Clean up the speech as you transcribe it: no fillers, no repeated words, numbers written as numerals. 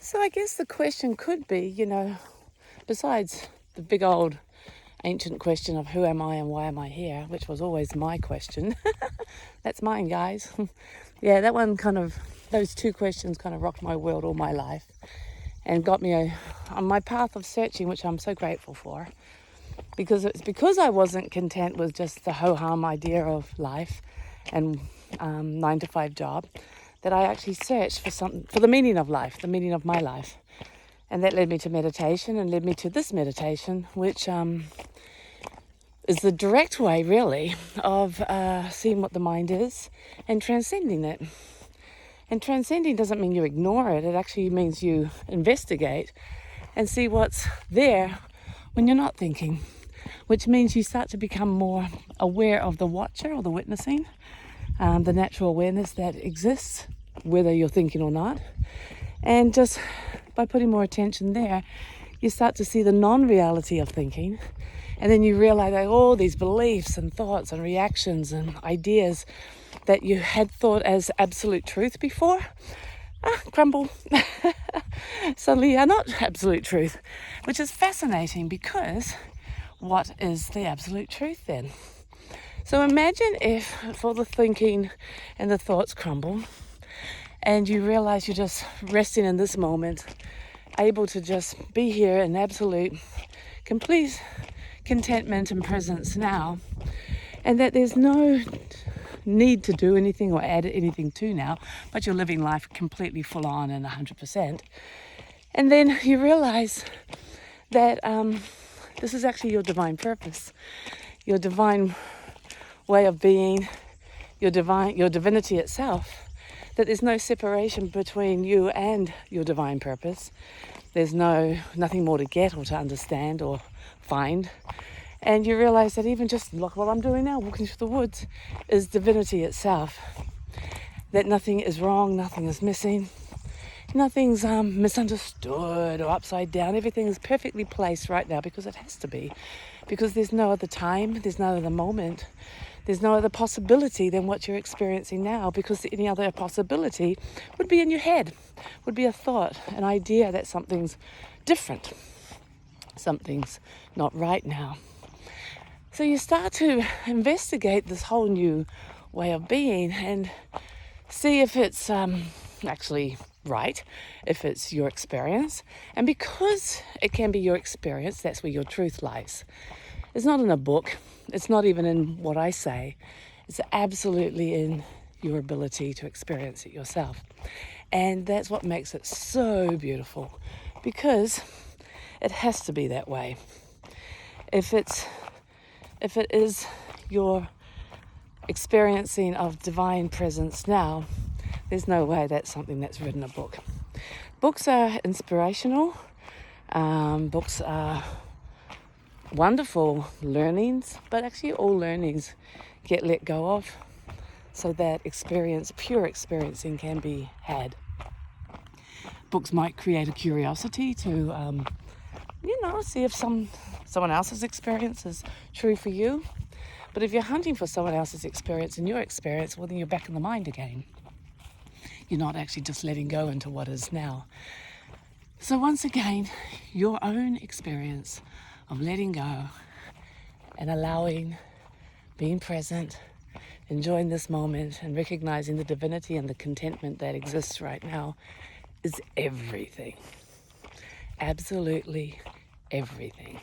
So I guess the question could be, besides the big old ancient question of who am I and why am I here, which was always my question. That's mine, guys. Yeah, those two questions kind of rocked my world all my life and got me on my path of searching, which I'm so grateful for. Because I wasn't content with just the ho-hum idea of life and 9-to-5 job, that I actually searched for the meaning of life, the meaning of my life. And that led me to meditation and led me to this meditation, which is the direct way, really, of seeing what the mind is and transcending it. And transcending doesn't mean you ignore it. It actually means you investigate and see what's there when you're not thinking, which means you start to become more aware of the watcher or the witnessing, the natural awareness that exists, whether you're thinking or not. And just by putting more attention there, you start to see the non-reality of thinking. And then you realize that all these beliefs and thoughts and reactions and ideas that you had thought as absolute truth before, crumble. Suddenly are not absolute truth, which is fascinating, because what is the absolute truth then? So imagine if all the thinking and the thoughts crumble and you realize you're just resting in this moment, able to just be here in absolute, complete contentment and presence now, and that there's no need to do anything or add anything to now, but you're living life completely full on and 100%. And then you realize that this is actually your divine purpose, your divine way of being, your divinity itself, that there's no separation between you and your divine purpose. There's nothing more to get or to understand or find. And you realize that even just like what I'm doing now, walking through the woods, is divinity itself. That nothing is wrong, nothing is missing, nothing's misunderstood or upside down. Everything is perfectly placed right now because it has to be. Because there's no other time, there's no other moment, there's no other possibility than what you're experiencing now, because any other possibility would be in your head, would be a thought, an idea that something's different, something's not right now. So you start to investigate this whole new way of being and see if it's actually right, if it's your experience. And because it can be your experience, that's where your truth lies. It's not in a book. It's not even in what I say. It's absolutely in your ability to experience it yourself. And that's what makes it so beautiful, because it has to be that way. If it is your experiencing of divine presence now, there's no way that's something that's written in a book. Books are inspirational. Books are wonderful learnings, but actually all learnings get let go of so that pure experiencing can be had. Books might create a curiosity to, see if someone else's experience is true for you. But if you're hunting for someone else's experience and your experience, well, then you're back in the mind again. You're not actually just letting go into what is now. So once again, your own experience of letting go and allowing, being present, enjoying this moment and recognizing the divinity and the contentment that exists right now is everything. Absolutely everything.